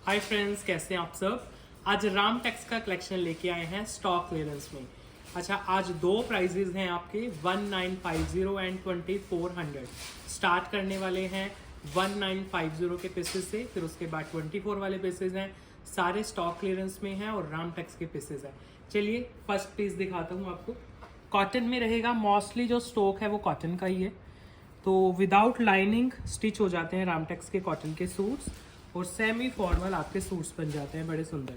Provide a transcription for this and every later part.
Hi friends, कैसे हैं आप सब। आज राम टेक्स का कलेक्शन लेके आए हैं स्टॉक क्लियरेंस में। अच्छा, आज दो प्राइजेज हैं आपके 1950 एंड 2400। स्टार्ट करने वाले हैं 1950 के पीसेस से, फिर उसके बाद 24 वाले पीसेज हैं। सारे स्टॉक क्लियरेंस में हैं और राम टेक्स के पीसेज हैं। चलिए फर्स्ट पीस दिखाता हूँ आपको। कॉटन में रहेगा, मोस्टली जो स्टॉक है वो कॉटन का ही है। तो विदाउट लाइनिंग स्टिच हो जाते हैं रामटेक्स के कॉटन के सूट्स और सेमी फॉर्मल आपके सूट्स बन जाते हैं बड़े सुंदर।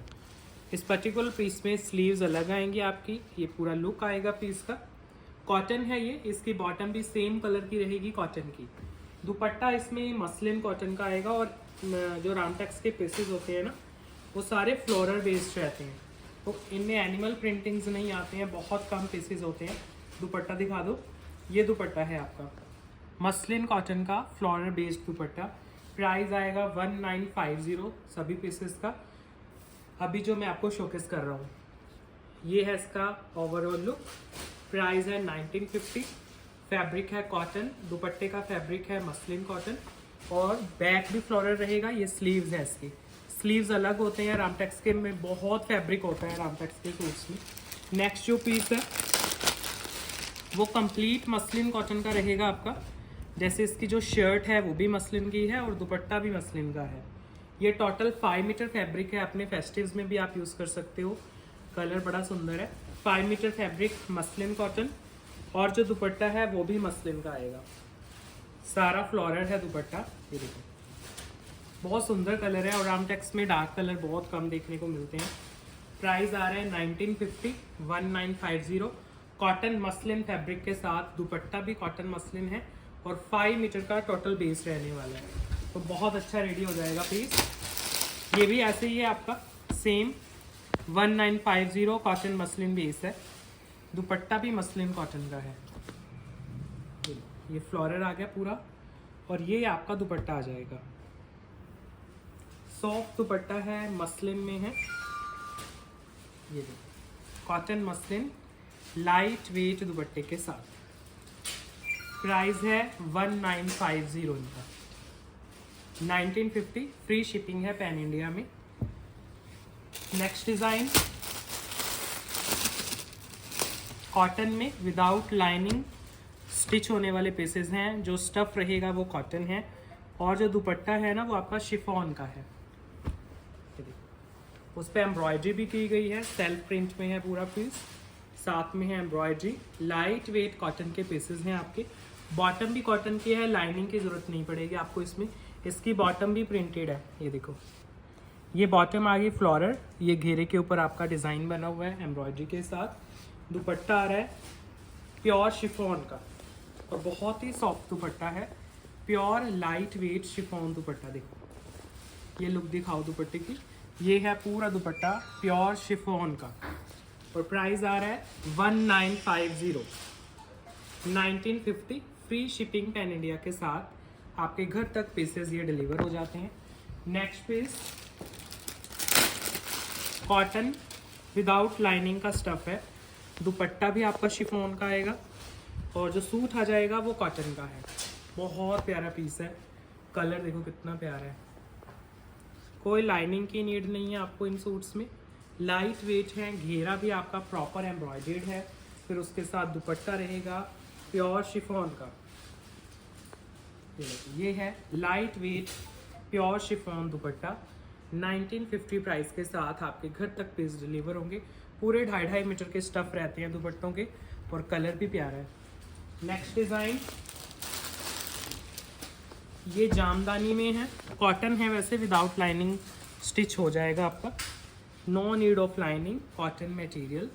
इस पर्टिकुलर पीस में स्लीव्स अलग आएंगी आपकी, ये पूरा लुक आएगा पीस का। कॉटन है ये, इसकी बॉटम भी सेम कलर की रहेगी कॉटन की। दुपट्टा इसमें मसलिन कॉटन का आएगा और जो रामटेक्स के पीसेस होते हैं ना वो सारे फ्लोरल बेस्ड रहते हैं, तो इनमें एनिमल प्रिंटिंग्स नहीं आते हैं, बहुत कम पीसेस होते हैं। दुपट्टा दिखा दो, ये दुपट्टा है आपका मसलिन कॉटन का फ्लोरल बेस्ड दुपट्टा। प्राइस आएगा 1950 सभी पीसेस का। अभी जो मैं आपको शोकेस कर रहा हूँ ये है इसका ओवरऑल लुक। प्राइस है 1950। फैब्रिक है कॉटन, दुपट्टे का फैब्रिक है मसलिन कॉटन और बैक भी फ्लोरल रहेगा। ये स्लीव्स है, इसकी स्लीव्स अलग होते हैं। रामटेक्स के में बहुत फैब्रिक होता है रामटेक्स के सूट्स में। नेक्स्ट जो पीस है वो कंप्लीट मसलिन कॉटन का रहेगा आपका। जैसे इसकी जो शर्ट है वो भी मसलिन की है और दुपट्टा भी मसलिन का है। ये टोटल 5 मीटर फैब्रिक है, अपने फेस्टिव्स में भी आप यूज़ कर सकते हो। कलर बड़ा सुंदर है। 5 मीटर फैब्रिक मसलिन कॉटन और जो दुपट्टा है वो भी मसलिन का आएगा। सारा फ्लोरल है दुपट्टा, ये देखो बहुत सुंदर कलर है और रामटेक्स में डार्क कलर बहुत कम देखने को मिलते हैं। प्राइस आ रहा है 1950, 1950। कॉटन मसलिन फैब्रिक के साथ दुपट्टा भी कॉटन मसलिन है और 5 मीटर का टोटल बेस रहने वाला है, तो बहुत अच्छा रेडी हो जाएगा पीस। ये भी ऐसे ही है आपका सेम 1950 कॉटन मसलिन बेस है। दुपट्टा भी मसलिन कॉटन का है। ये फ्लोरल आ गया पूरा और ये आपका दुपट्टा आ जाएगा। सॉफ्ट दुपट्टा है, मसलिन में है। ये देखो कॉटन मसलिन लाइट वेट दुपट्टे के साथ। प्राइस है 1950 इनका। 1950 फ्री शिपिंग है पैन इंडिया में। नेक्स्ट डिज़ाइन कॉटन में विदाउट लाइनिंग स्टिच होने वाले पीसेस हैं। जो स्टफ रहेगा वो कॉटन है और जो दुपट्टा है ना वो आपका शिफॉन का है। उस पर एम्ब्रॉयडरी भी की गई है, सेल्फ प्रिंट में है पूरा पीस, साथ में है एम्ब्रॉयडरी। लाइट वेट कॉटन के पीसेस हैं आपके। बॉटम भी कॉटन की है, लाइनिंग की ज़रूरत नहीं पड़ेगी आपको इसमें। इसकी बॉटम भी प्रिंटेड है, ये देखो ये बॉटम आ गई फ्लोरल। ये घेरे के ऊपर आपका डिज़ाइन बना हुआ है एम्ब्रॉयडरी के साथ। दुपट्टा आ रहा है प्योर शिफॉन का और बहुत ही सॉफ्ट दुपट्टा है। प्योर लाइट वेट शिफॉन दुपट्टा। देखो ये लुक दिखाओ दुपट्टे की। ये है पूरा दुपट्टा प्योर शिफॉन का और प्राइस आ रहा है 1950, 1950 फ्री शिपिंग पैन इंडिया के साथ आपके घर तक पीसेस ये डिलीवर हो जाते हैं। Next piece cotton without lining का स्टफ है। दुपट्टा भी आपका शिफॉन का आएगा और जो सूट आ जाएगा वो कॉटन का है। बहुत प्यारा पीस है। कलर देखो कितना प्यारा है। कोई लाइनिंग की नीड नहीं है आपको इन सूट्स में। लाइट वेट है, घेरा भी आपका प्रॉपर एम्ब्रॉयडर्ड है। फिर उसके साथ दुपट्टा रहेगा प्योर शिफॉन का। ये है लाइट वेट प्योर शिफॉन दुपट्टा। 1950 प्राइस के साथ आपके घर तक पीस डिलीवर होंगे। पूरे 2.5 मीटर के स्टफ रहते हैं दुपट्टों के और कलर भी प्यारा है। नेक्स्ट डिज़ाइन ये जामदानी में है। कॉटन है वैसे, विदाउट लाइनिंग स्टिच हो जाएगा आपका। No need of lining, cotton material.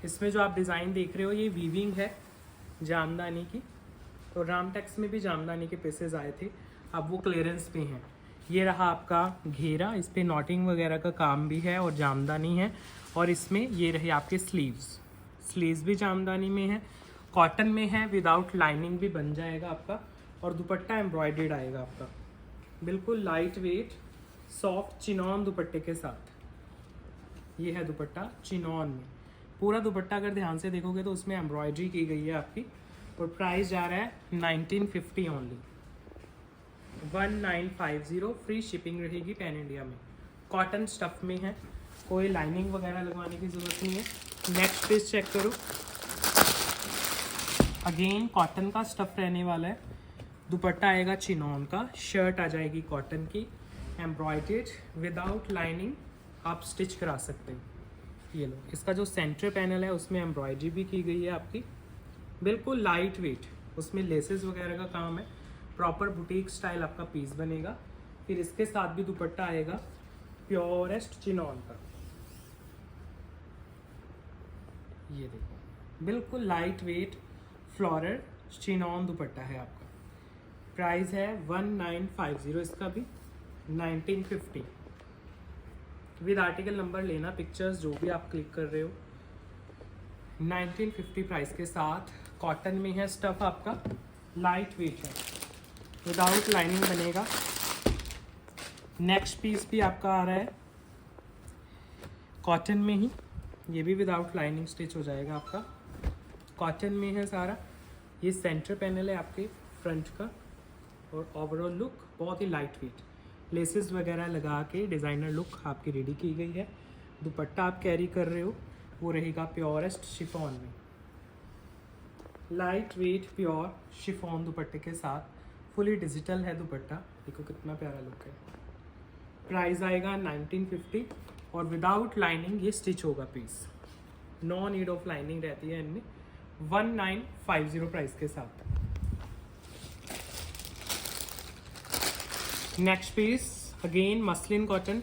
इसमें जो आप डिज़ाइन देख रहे हो ये वीविंग है जामदानी की। तो रामटेक्स में भी जामदानी के पीसेस आए थे, अब वो क्लियरेंस पे हैं। ये रहा आपका घेरा, इस पर नॉटिंग वगैरह का काम भी है और जामदानी है। और इसमें ये रहे आपके स्लीव्स भी जामदानी में है, कॉटन में है, विदाउट लाइनिंग भी बन जाएगा आपका। और दुपट्टा एम्ब्रॉयडर्ड आएगा आपका, बिल्कुल लाइट वेट सॉफ्ट चिनॉन दुपट्टे के साथ। ये है दुपट्टा चिनॉन में। पूरा दुपट्टा अगर ध्यान से देखोगे तो उसमें एम्ब्रॉयडरी की गई है आपकी। और प्राइस जा रहा है 1950 ओनली। 1950, फ्री शिपिंग रहेगी पैन इंडिया में। कॉटन स्टफ में है, कोई लाइनिंग वगैरह लगवाने की ज़रूरत नहीं है। नेक्स्ट पीस चेक करो, अगेन कॉटन का स्टफ रहने वाला है। दुपट्टा आएगा चिनॉन का, शर्ट आ जाएगी कॉटन की, एम्ब्रॉयडर्ड विदाउट लाइनिंग, आप स्टिच करा सकते हैं। ये लो, इसका जो सेंटर पैनल है उसमें एम्ब्रॉयडरी भी की गई है आपकी, बिल्कुल लाइट वेट, उसमें लेसेस वगैरह का काम है, प्रॉपर बुटीक स्टाइल आपका पीस बनेगा। फिर इसके साथ भी दुपट्टा आएगा प्योरेस्ट चिनॉन का, ये देखो बिल्कुल लाइट वेट फ्लोरल चिनॉन दुपट्टा है आपका। प्राइस है 1950, इसका भी 1950 विद आर्टिकल नंबर लेना, पिक्चर्स जो भी आप क्लिक कर रहे हो। 1950 प्राइस के साथ कॉटन में है स्टफ आपका, लाइट वेट है, विदाउट लाइनिंग बनेगा। नेक्स्ट पीस भी आपका आ रहा है कॉटन में ही, ये भी विदाउट लाइनिंग स्टिच हो जाएगा आपका, कॉटन में है सारा। ये सेंटर पैनल है आपके फ्रंट का, और ओवरऑल लुक बहुत ही लाइट वेट, लेसेस वगैरह लगा के डिज़ाइनर लुक आपकी रेडी की गई है। दुपट्टा आप कैरी कर रहे हो वो रहेगा प्योरेस्ट शिफॉन में, लाइट वेट प्योर शिफॉन दुपट्टे के साथ, फुली डिजिटल है दुपट्टा, देखो कितना प्यारा लुक है। प्राइस आएगा 1950 और विदाउट लाइनिंग ये स्टिच होगा piece, no need of lining रहती है इनमें। 1950 प्राइस के साथ। Next piece again muslin cotton,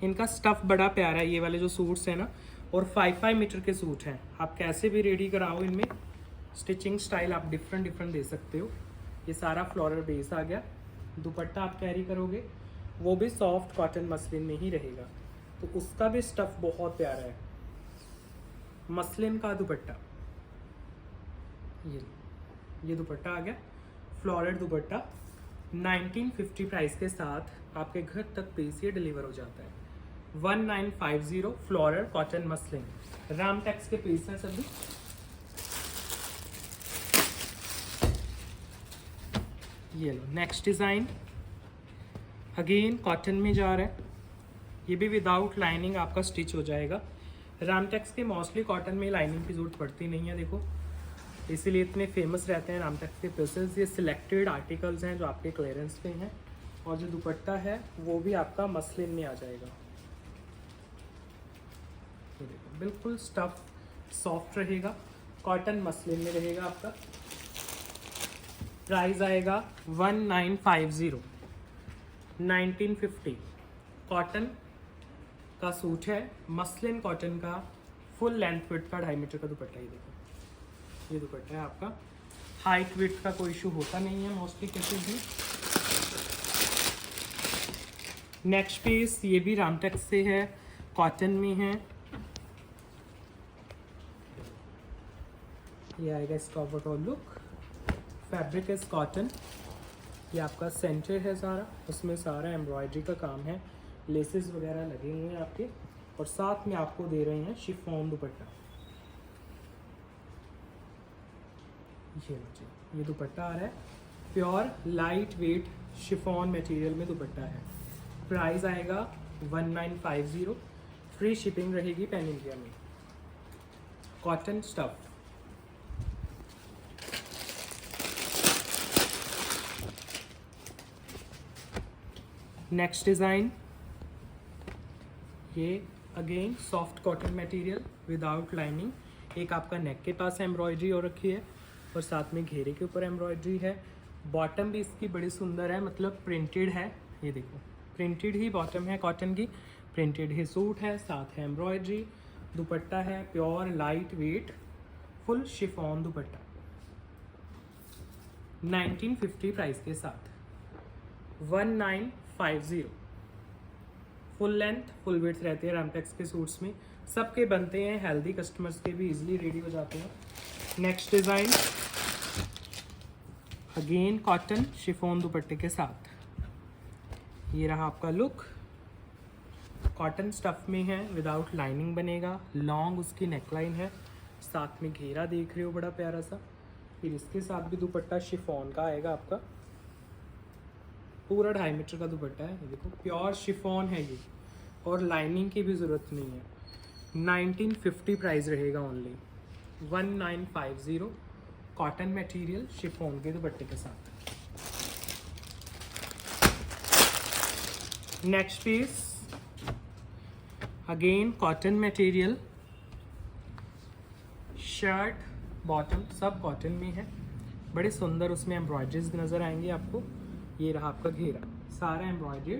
इनका स्टफ बड़ा प्यारा है, ये वाले जो सूट्स हैं ना, और 5 मीटर के सूट हैं, आप कैसे भी रेडी कराओ इनमें, स्टिचिंग स्टाइल आप डिफरेंट दे सकते हो। ये सारा फ्लोरल बेस आ गया, दुपट्टा आप कैरी करोगे वो भी सॉफ्ट कॉटन मसलिन में ही रहेगा, तो उसका भी स्टफ बहुत प्यारा है। मसलिन का दुपट्टा, ये दुपट्टा आ गया फ्लोरल दुपट्टा, 1950 प्राइस के साथ आपके घर तक पीस ये डिलीवर हो जाता है। 1950 फ्लोरल कॉटन मसलिन, रामटेक्स के पीस हैं सभी। ये लो नेक्स्ट डिज़ाइन, अगेन कॉटन में जा रहा है, ये भी विदाउट लाइनिंग आपका स्टिच हो जाएगा। रामटेक्स के मोस्टली कॉटन में लाइनिंग की जरूरत पड़ती नहीं है, देखो इसीलिए इतने फेमस रहते हैं रामटेक्स के पीसेस। ये सिलेक्टेड आर्टिकल्स हैं जो आपके क्लियरेंस पे हैं, और जो दुपट्टा है वो भी आपका मसलिन में आ जाएगा। ये देखो बिल्कुल स्टफ सॉफ्ट रहेगा, कॉटन मसलिन में रहेगा आपका। प्राइस आएगा 1950, 1950 कॉटन का सूट है, मसलिन कॉटन का, फुल लेंथ विड्थ का 2.5 मीटर का दुपट्टा। ये देखो ये दुपट्टा है आपका, हाइट विड्थ का कोई इशू होता नहीं है मोस्टली केसेस में। नेक्स्ट पीस ये भी रामटेक्स से है, कॉटन में है, ये आएगा इसका overall look, fabric is cotton. ये आपका सेंटर है सारा, उसमें सारा एम्ब्रॉयडरी का काम है, लेसेस वगैरह लगे हुए हैं आपके, और साथ में आपको दे रहे हैं शिफॉन दुपट्टा। ये दुपट्टा आ रहा है, pure light weight chiffon material में दुपट्टा है। प्राइस आएगा 1950, फ्री शिपिंग रहेगी पैन इंडिया में, कॉटन स्टफ। नेक्स्ट डिज़ाइन, ये again soft cotton material without lining, एक आपका नेक के पास एम्ब्रॉयडरी हो रखी है और साथ में घेरे के ऊपर एम्ब्रॉयडरी है। बॉटम भी इसकी बड़ी सुंदर है, मतलब प्रिंटेड है, ये देखो प्रिंटेड ही बॉटम है कॉटन की, प्रिंटेड ही सूट है, साथ है एम्ब्रॉयडरी। दुपट्टा है pure light weight full chiffon दुपट्टा, 1950 प्राइस के साथ। 1950 फुल लेंथ फुल विड्थ रहती है रामटेक्स के सूट्स में, सबके बनते हैं, हेल्दी कस्टमर्स के भी इजीली रेडी हो जाते हैं। Next design again cotton chiffon दुपट्टे के साथ, ये रहा आपका लुक, कॉटन स्टफ में है, विदाउट लाइनिंग बनेगा, लॉन्ग उसकी नेकलाइन है, साथ में घेरा देख रहे हो बड़ा प्यारा सा। फिर इसके साथ भी दुपट्टा शिफॉन का आएगा आपका, पूरा 2.5 मीटर का दुपट्टा है। ये देखो प्योर शिफॉन है ये, और लाइनिंग की भी ज़रूरत नहीं है। 1950 प्राइस रहेगा ओनली, 1950 कॉटन मटेरियल शिफॉन के दुपट्टे के साथ। Next piece again cotton material, shirt bottom सब कॉटन में है, बड़े सुंदर उसमें एम्ब्रॉयडरीज नज़र आएंगे आपको। ये रहा आपका घेरा, सारा एम्ब्रॉयडरी।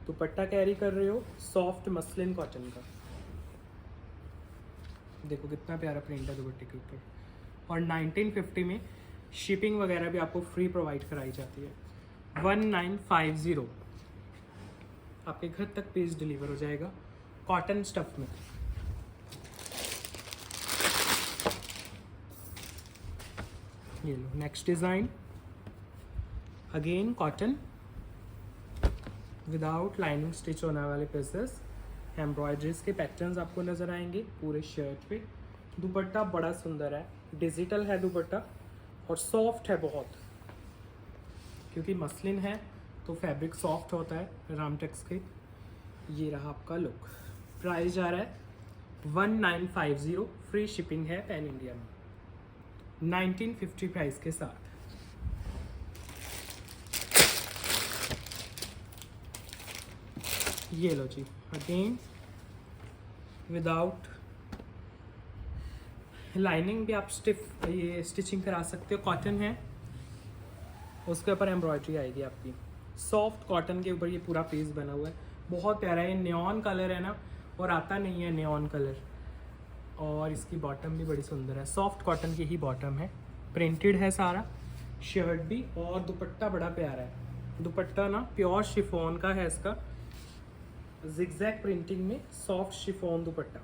दुपट्टा कैरी कर रहे हो सॉफ्ट मसलिन कॉटन का, देखो कितना प्यारा प्रिंट है दुपट्टे के ऊपर। और 1950 में शिपिंग वगैरह भी आपको फ्री प्रोवाइड कराई जाती है। 1950 आपके घर तक पीस डिलीवर हो जाएगा कॉटन स्टफ में। ये लो next design, again cotton without lining stitch होने वाले पीसेस, एम्ब्रॉयडरीज के पैटर्न्स आपको नज़र आएंगे पूरे शर्ट पे। दुपट्टा बड़ा सुंदर है, डिजिटल है दुपट्टा और सॉफ्ट है बहुत, क्योंकि मसलिन है तो फैब्रिक सॉफ्ट होता है रामटेक्स के। ये रहा आपका लुक। प्राइस जा रहा है 1950, फ्री शिपिंग है पैन इंडिया में 1950 प्राइस के साथ। ये लो जी, अगेन विदाउट लाइनिंग भी आप ये स्टिचिंग करा सकते हो। कॉटन है, उसके ऊपर एम्ब्रॉयडरी आएगी आपकी। सॉफ्ट कॉटन के ऊपर ये पूरा पीस बना हुआ है, बहुत प्यारा है। नियॉन कलर है ना, और आता नहीं है नियॉन कलर। और इसकी बॉटम भी बड़ी सुंदर है, सॉफ्ट कॉटन की ही बॉटम है, प्रिंटेड है सारा शर्ट भी। और दुपट्टा बड़ा प्यारा है, दुपट्टा ना प्योर शिफॉन का है, इसका जिगजैग प्रिंटिंग में सॉफ्ट शिफॉन दुपट्टा।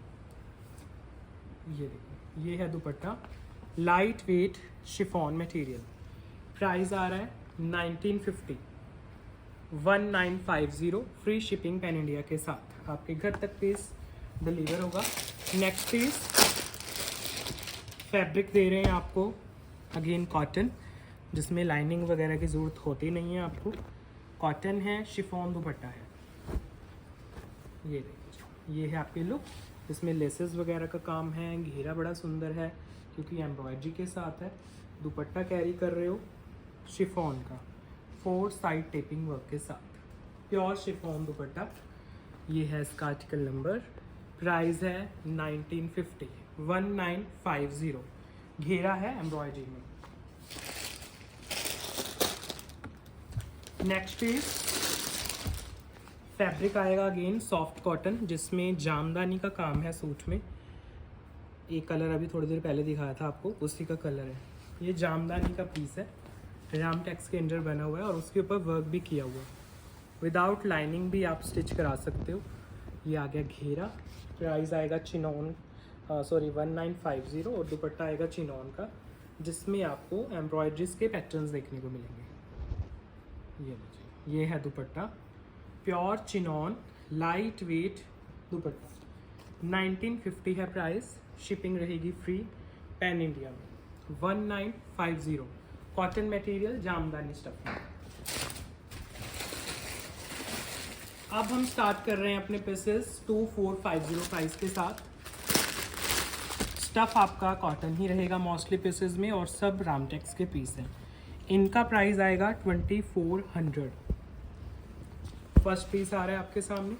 ये देखो, ये है दुपट्टा, light weight chiffon material. Price आ रहा है 1950, 1950 फ्री शिपिंग पैन इंडिया के साथ आपके घर तक पीस डिलीवर होगा। नेक्स्ट पीस फैब्रिक दे रहे हैं आपको, अगेन कॉटन, जिसमें लाइनिंग वगैरह की ज़रूरत होती नहीं है आपको। कॉटन है, शिफॉन दुपट्टा है। ये देखिए, ये है आपके लुक, इसमें लेसेस वगैरह का काम है, घेरा बड़ा सुंदर है क्योंकि एम्ब्रॉयडरी के साथ है। दुपट्टा कैरी कर रहे हो शिफॉन का, 4 साइड टेपिंग वर्क के साथ, प्योर शिफॉन दुपट्टा। ये है इसका आर्टिकल नंबर। प्राइस है 1950, 1950। घेरा है एम्ब्रॉयडरी में। नेक्स्ट पीस फैब्रिक आएगा अगेन सॉफ्ट कॉटन, जिसमें जामदानी का काम है सूट में। एक कलर अभी थोड़ी देर पहले दिखाया था आपको, उसी का कलर है। ये जामदानी का पीस है, रामटेक्स के अंडर बना हुआ है और उसके ऊपर वर्क भी किया हुआ है। विदाउट लाइनिंग भी आप स्टिच करा सकते हो। ये आ गया घेरा। प्राइस आएगा चिनॉन 1950 और दुपट्टा आएगा चिनॉन का, जिसमें आपको एम्ब्रॉयडरीज के पैटर्न्स देखने को मिलेंगे। ये है दुपट्टा, प्योर चिनॉन लाइट वेट दुपट्टा। 1950 है प्राइस, शिपिंग रहेगी फ्री पैन इंडिया में 1950। Cotton material, jamdani stuff. अब हम स्टार्ट कर रहे हैं अपने पीसेस 2450 प्राइस के साथ। स्टफ आपका कॉटन ही रहेगा मोस्टली पीसेस में, और सब रामटेक्स के पीस हैं। इनका प्राइस आएगा 2400। फर्स्ट पीस आ रहा है आपके सामने,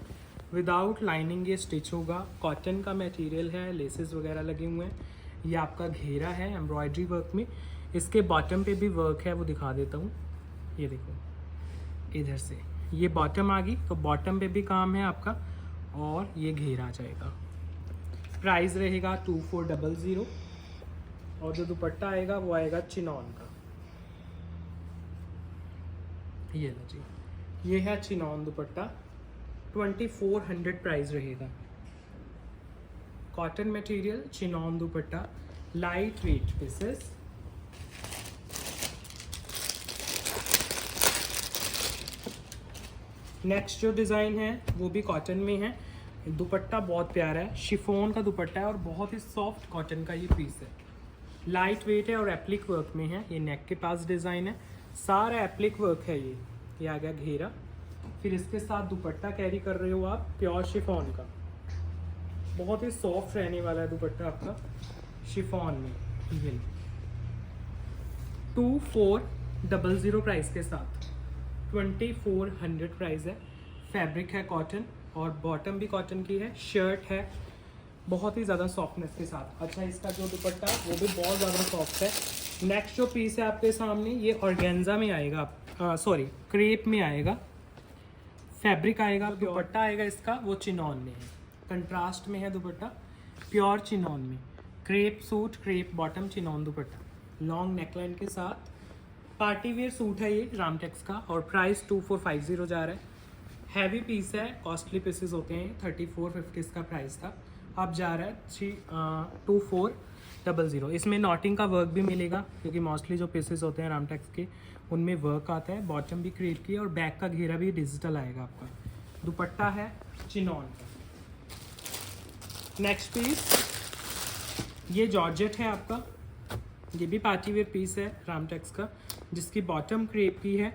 विदाउट लाइनिंग ये स्टिच होगा। कॉटन का मटेरियल है, लेसेस वगैरह लगे हुए हैं। ये आपका घेरा है एम्ब्रॉयडरी वर्क में। इसके बॉटम पे भी वर्क है, वो दिखा देता हूँ। ये देखो, इधर से ये बॉटम आ गई, तो बॉटम पे भी काम है आपका, और ये घेरा आ जाएगा। प्राइस रहेगा 2400, और जो दुपट्टा आएगा वो आएगा चिनॉन का। ये लो जी, ये है चिनॉन दुपट्टा, 2400 प्राइस रहेगा। कॉटन मटेरियल, चिनॉन दुपट्टा, लाइट वेट पीसेस। नेक्स्ट जो डिज़ाइन है वो भी कॉटन में है। दुपट्टा बहुत प्यारा है, शिफॉन का दुपट्टा है और बहुत ही सॉफ्ट कॉटन का ये पीस है। लाइट वेट है और एप्लिक वर्क में है। ये नेक के पास डिज़ाइन है, सारा एप्लिक वर्क है। ये ये आ गया घेरा। फिर इसके साथ दुपट्टा कैरी कर रहे हो आप प्योर शिफॉन का, बहुत ही सॉफ्ट रहने वाला है दुपट्टा आपका शिफॉन में। ये 2400 प्राइस के साथ 2400 प्राइस है। फैब्रिक है कॉटन और बॉटम भी कॉटन की है, शर्ट है बहुत ही ज़्यादा सॉफ्टनेस के साथ। अच्छा, इसका जो दुपट्टा वो भी बहुत ज़्यादा सॉफ्ट है। नेक्स्ट जो पीस है आपके सामने ये ऑर्गेन्जा में आएगा, सॉरी क्रेप में आएगा, फैब्रिक आएगा, दुपट्टा आएगा इसका वो चिनॉन में है, कंट्रास्ट में है दुपट्टा, प्योर चिनॉन में। Crepe suit, crepe bottom, chinon दुपट्टा, लॉन्ग नेकलाइन के साथ पार्टी वेयर सूट है ये रामटेक्स का और प्राइस 2450 जा रहा है। हैवी पीस है, कॉस्टली पीसेस होते हैं, 3450 इसका प्राइस था, अब जा रहा है 2400। इसमें नॉटिंग का वर्क भी मिलेगा क्योंकि मोस्टली जो पीसेस होते हैं रामटेक्स के उनमें वर्क आता है। बॉटम भी क्रिएट की और बैक का घेरा भी डिजिटल आएगा आपका। दुपट्टा है चिनॉन का। नेक्स्ट पीस ये जॉर्जेट है आपका, ये भी पार्टी वेयर पीस है रामटेक्स का, जिसकी बॉटम क्रेप की है,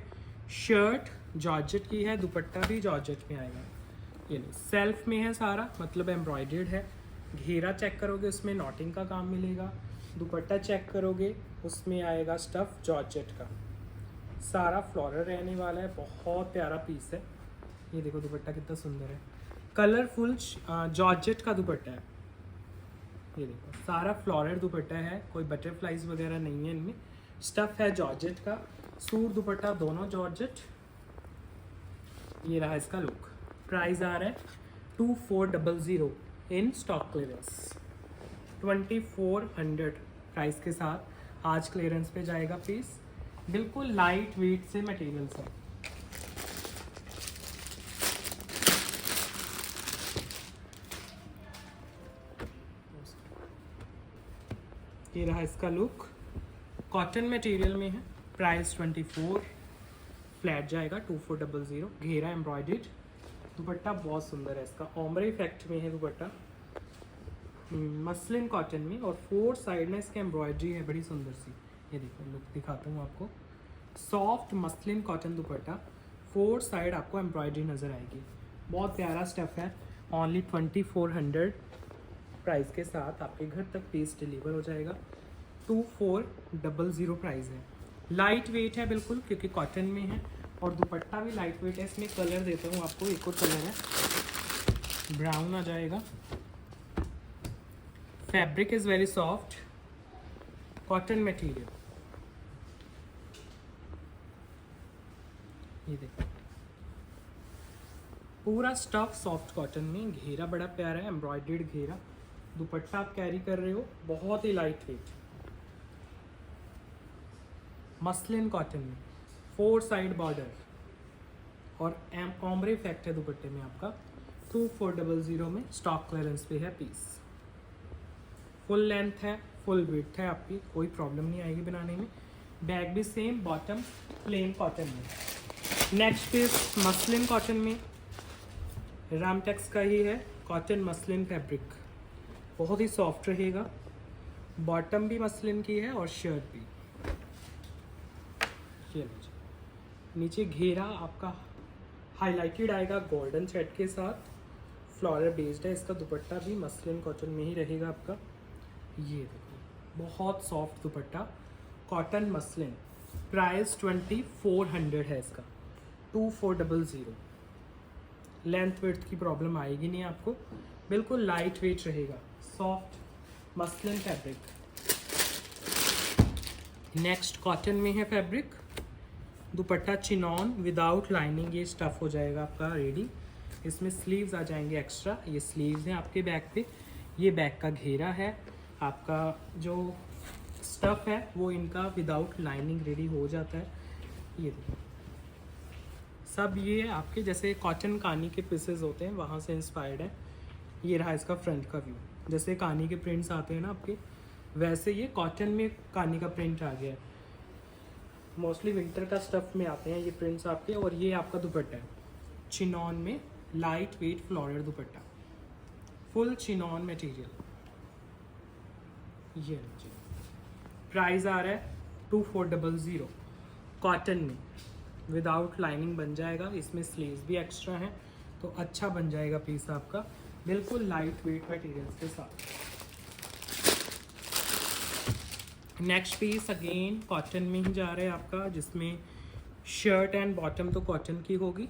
शर्ट जॉर्जेट की है, दुपट्टा भी जॉर्जेट में आएगा। ये सेल्फ में है सारा, मतलब एम्ब्रॉयडर्ड है। घेरा चेक करोगे उसमें नॉटिंग का काम मिलेगा, दुपट्टा चेक करोगे उसमें आएगा स्टफ जॉर्जेट का, सारा फ्लोरल रहने वाला है, बहुत प्यारा पीस है। ये देखो दुपट्टा कितना सुंदर है, कलरफुल जॉर्जेट का दुपट्टा है। ये देखो सारा फ्लोरल दुपट्टा है, कोई बटरफ्लाइज वगैरह नहीं है इनमें, स्टफ है जॉर्जेट का, सूट दुपट्टा दोनों जॉर्जेट। ये रहा इसका लुक। प्राइस आ रहा है 2400 इन स्टॉक क्लियरेंस, 2400 प्राइस के साथ आज क्लियरेंस पे जाएगा पीस। बिल्कुल लाइट वेट से मटेरियल है। ये रहा इसका लुक, कॉटन मटेरियल में है, प्राइस 24 फ्लैट जाएगा 2400। घेरा एम्ब्रॉयडर्ड, दुपट्टा बहुत सुंदर है इसका, ओम्ब्रे इफेक्ट में है दुपट्टा, मसलिन कॉटन में, और 4 साइड में इसके एम्ब्रॉयडरी है बड़ी सुंदर सी। ये देखो लुक दिखाता हूँ आपको, सॉफ्ट मसलिन कॉटन दुपट्टा, 4 साइड आपको एम्ब्रॉयडरी नज़र आएगी, बहुत प्यारा स्टफ है। ओनली 2400 प्राइस के साथ आपके घर तक पीस डिलीवर हो जाएगा। 2400 प्राइस है, लाइट वेट है बिल्कुल क्योंकि कॉटन में है, और दुपट्टा भी लाइट वेट है। इसमें कलर देता हूँ आपको, एक और कलर है ब्राउन आ जाएगा। Fabric is very soft, cotton material. ये देखो पूरा स्टफ सॉफ्ट कॉटन में, घेरा बड़ा प्यारा है, एम्ब्रॉयडर्ड घेरा, दुपट्टा आप कैरी कर रहे हो बहुत ही लाइट वेट, मसलिन कॉटन में, 4 साइड बॉर्डर और ओम्ब्रे इफेक्ट है दुपट्टे में आपका। 2400 में स्टॉक क्लियरेंस पे है पीस, फुल लेंथ है, फुल विड्थ है आपकी, कोई प्रॉब्लम नहीं आएगी बनाने में। बैग भी सेम, बॉटम प्लेन कॉटन में। नेक्स्ट पीस मसलिन कॉटन में, रामटेक्स का ही है, कॉटन मसलिन फैब्रिक, बहुत ही सॉफ्ट रहेगा, बॉटम भी मसलिन की है और शर्ट भी। नीचे घेरा आपका हाईलाइटेड आएगा गोल्डन थ्रेड के साथ, फ्लोरल बेस्ड है, इसका दुपट्टा भी मसलिन कॉटन में ही रहेगा आपका। ये देखो बहुत सॉफ्ट दुपट्टा, कॉटन मसलिन, प्राइस 2400 है इसका, 2400। लेंथ विड्थ की प्रॉब्लम आएगी नहीं आपको, बिल्कुल लाइट वेट रहेगा, soft muslin fabric. Next cotton में है फैब्रिक, दुपट्टा चिनॉन विदाउट लाइनिंग, ये स्टफ हो जाएगा आपका रेडी। इसमें स्लीव्स आ जाएंगे एक्स्ट्रा, ये स्लीव्स हैं आपके बैक पे, ये बैक का घेरा है, आपका जो स्टफ है वो इनका विदाउट लाइनिंग रेडी हो जाता है। ये देखो सब ये आपके जैसे कॉटन कानी के पीसेस होते हैं वहाँ से इंस्पायर्ड है। ये रहा इसका फ्रंट का व्यू, जैसे कानी के प्रिंट्स आते हैं ना आपके, वैसे ये कॉटन में कानी का प्रिंट आ गया है। मोस्टली विंटर का स्टफ में आते हैं ये प्रिंट्स आपके। और ये आपका दुपट्टा है चिनॉन में, लाइट वेट फ्लोरल दुपट्टा, फुल चिनॉन मटेरियल। ये प्राइस आ रहा है 2400 कॉटन में, विदाउट लाइनिंग बन जाएगा, इसमें स्लीव्स भी एक्स्ट्रा हैं तो अच्छा बन जाएगा पीस आपका, बिल्कुल लाइट वेट मटेरियल्स के साथ। नेक्स्ट पीस अगेन कॉटन में ही जा रहा है आपका, जिसमें शर्ट एंड बॉटम तो कॉटन की होगी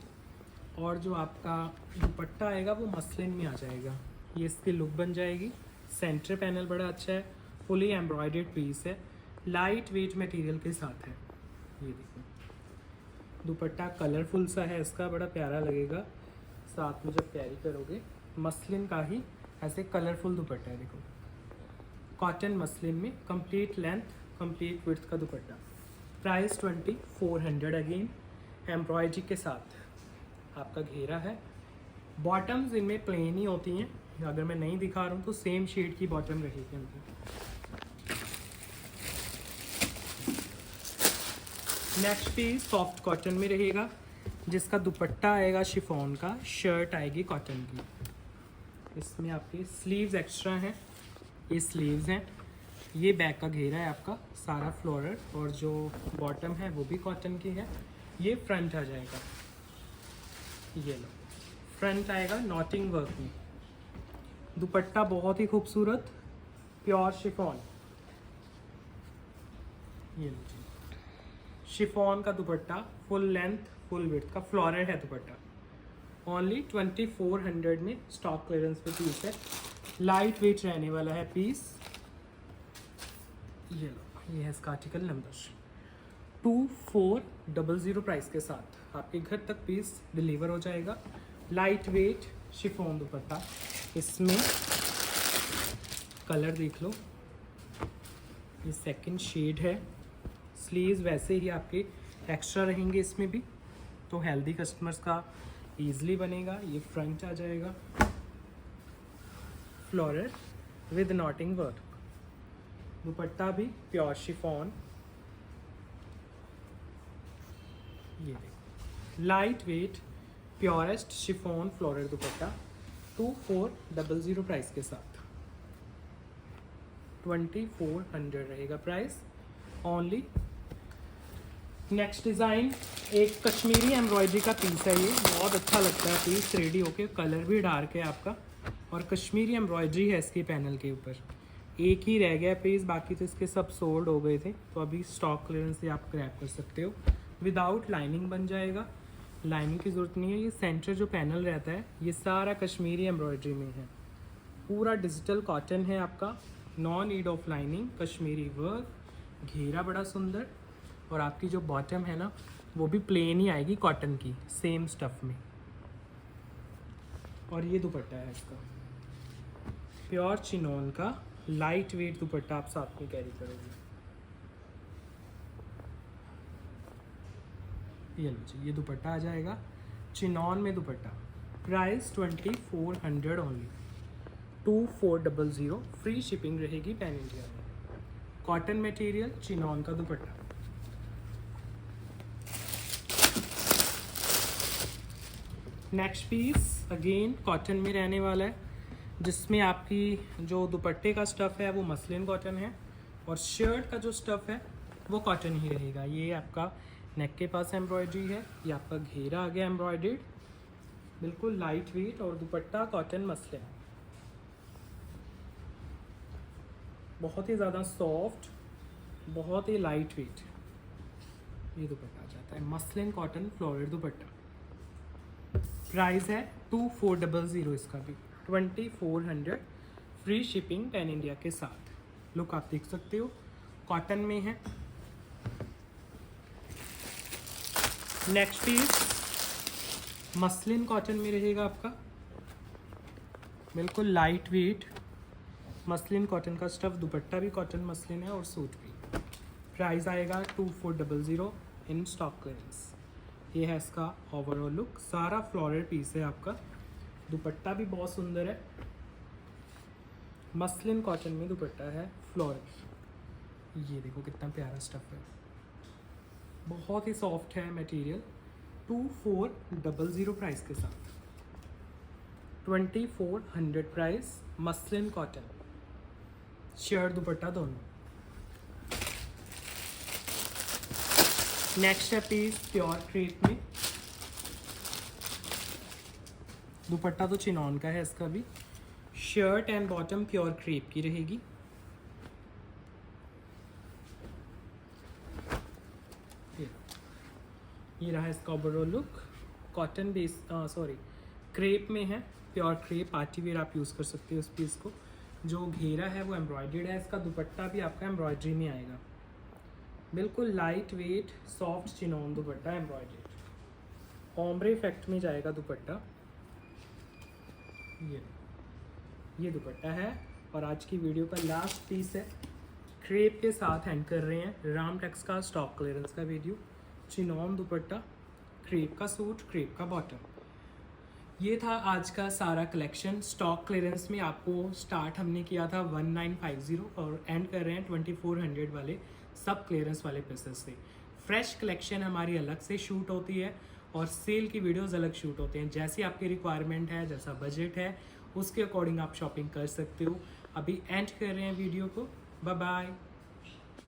और जो आपका दुपट्टा आएगा वो मसलिन में आ जाएगा। ये इसकी लुक बन जाएगी। सेंटर पैनल बड़ा अच्छा है, फुली एम्ब्रॉयडर्ड पीस है, लाइट वेट मटेरियल के साथ है। ये देखो दुपट्टा कलरफुल सा है इसका, बड़ा प्यारा लगेगा साथ में जब कैरी करोगे। मसलिन का ही ऐसे कलरफुल दुपट्टा है, देखो कॉटन मसलिन में, कंप्लीट लेंथ कंप्लीट विड्थ का दुपट्टा। प्राइस 2400 अगेन, एम्ब्रॉयडरी के साथ आपका घेरा है। बॉटम्स इनमें प्लेन ही होती हैं, अगर मैं नहीं दिखा रहा हूँ तो सेम शेड की बॉटम रहेगी इनकी। नेक्स्ट पीस सॉफ्ट कॉटन में रहेगा, जिसका दुपट्टा आएगा शिफॉन का, शर्ट आएगी कॉटन की। इसमें आपके स्लीव्स एक्स्ट्रा हैं, ये स्लीव्स हैं, ये बैक का घेरा है आपका सारा फ्लोरल, और जो बॉटम है वो भी कॉटन की है। ये फ्रंट आ जाएगा, ये लो फ्रंट आएगा नॉटिंग वर्क में। दुपट्टा बहुत ही खूबसूरत प्योर शिफॉन, ये लो शिफॉन का दुपट्टा, फुल लेंथ फुल विड्थ का फ्लोरल है दुपट्टा। ओनली 2400 में स्टॉक क्लियरेंस पे पीस है, लाइट वेट रहने वाला है पीस। ये लो, ये है इसका आर्टिकल नंबर 2400 प्राइस के साथ आपके घर तक पीस डिलीवर हो जाएगा। लाइट वेट शिफॉन दुपट्टा, इसमें कलर देख लो, ये सेकंड शेड है। स्लीव्स वैसे ही आपके एक्स्ट्रा रहेंगे इसमें भी, तो हेल्दी कस्टमर्स का ईजिली बनेगा। ये फ्रंट आ जाएगा floral with knotting work, dupatta भी प्योर शिफॉन। ये देखो light weight purest chiffon floral dupatta, 2400 price के साथ 2400 रहेगा प्राइस ओनली। नेक्स्ट डिज़ाइन एक कश्मीरी एम्ब्रॉयडरी का पीस है, ये बहुत अच्छा लगता है पीस, रेडी होके, कलर भी डार्क है आपका और कश्मीरी एम्ब्रॉयडरी है इसकी पैनल के ऊपर। एक ही रह गया पीस, बाकी तो इसके सब सोल्ड हो गए थे, तो अभी स्टॉक क्लियरेंस से आप ग्रैब कर सकते हो। विदाउट लाइनिंग बन जाएगा, लाइनिंग की ज़रूरत नहीं है। ये सेंटर जो पैनल रहता है ये सारा कश्मीरी एम्ब्रॉयडरी में है, पूरा डिजिटल कॉटन है आपका, non need of lining, Kashmiri work, घेरा बड़ा सुंदर, और आपकी जो बॉटम है ना वो भी प्लेन ही आएगी कॉटन की, सेम स्टफ में। और ये दुपट्टा है इसका प्योर चिनोन का, लाइट वेट दुपट्टा आप साथ में कैरी करोगे। ये लो जी, ये दुपट्टा आ जाएगा चिनॉन में dupatta. Price 2400 only, 2400, free shipping रहेगी पैन इंडिया में। कॉटन मटेरियल चिनॉन का dupatta. Next piece again cotton में रहने वाला है, जिसमें आपकी जो दुपट्टे का स्टफ़ है वो मसलिन कॉटन है और शर्ट का जो स्टफ़ है वो कॉटन ही रहेगा। ये आपका नेक के पास एम्ब्रॉयडरी है, ये आपका घेरा आ गया एम्ब्रॉयडर्ड, बिल्कुल लाइट वेट, और दुपट्टा कॉटन मसलिन, बहुत ही ज़्यादा सॉफ्ट, बहुत ही लाइट वेट ये दुपट्टा आ जाता है, मसलिन कॉटन फ्लोरल दुपट्टा। प्राइस है 2400 इसका भी, 2400, फ्री शिपिंग पैन इंडिया के साथ। लुक आप देख सकते हो, कॉटन में है। नेक्स्ट पीस मसलिन कॉटन में रहेगा आपका, बिल्कुल लाइट वेट मसलिन कॉटन का स्टफ, दुपट्टा भी कॉटन मसलिन है और सूट भी। प्राइस आएगा 2400 इन स्टॉक क्लियरेंस। ये है इसका ओवरऑल लुक, सारा फ्लोरल पीस है आपका, दुपट्टा भी बहुत सुंदर है, मसलिन कॉटन में दुपट्टा है फ्लोरल। ये देखो कितना प्यारा स्टफ है, बहुत ही सॉफ्ट है मटेरियल। 2400 प्राइस के साथ, 2400 प्राइस, मसलिन कॉटन, शर्ट दुपट्टा दोनों। नेक्स्ट है पीस प्योर क्रेप में, दुपट्टा तो चिनॉन का है इसका भी। Shirt and bottom pure crepe की रहेगी। ये रहा इसका overall look. Cotton base sorry crepe में है, प्योर क्रेप, पार्टी वेयर आप यूज़ कर सकते हो इस पीस को। जो घेरा है वो एम्ब्रॉयडर्ड है, इसका दुपट्टा भी आपका एम्ब्रॉयडरी में आएगा। बिल्कुल लाइट वेट सॉफ्ट चिनॉन दुपट्टा एम्ब्रॉयडर्ड, ओम्ब्रे इफेक्ट में जाएगा दुपट्टा। ये दुपट्टा है और आज की वीडियो का लास्ट पीस है। क्रेप के साथ एंड कर रहे हैं राम टेक्स का स्टॉक क्लियरेंस का वीडियो। चिनॉन दुपट्टा, क्रेप का सूट, क्रेप का बॉटम। ये था आज का सारा कलेक्शन। स्टॉक क्लियरेंस में आपको स्टार्ट हमने किया था 1950 और एंड कर रहे हैं 2400 वाले सब क्लियरेंस वाले पीसेस से। फ्रेश कलेक्शन हमारी अलग से शूट होती है और सेल की वीडियोस अलग शूट होते हैं। जैसी आपकी रिक्वायरमेंट है, जैसा बजट है, उसके अकॉर्डिंग आप शॉपिंग कर सकते हो। अभी एंड कर रहे हैं वीडियो को। Bye bye.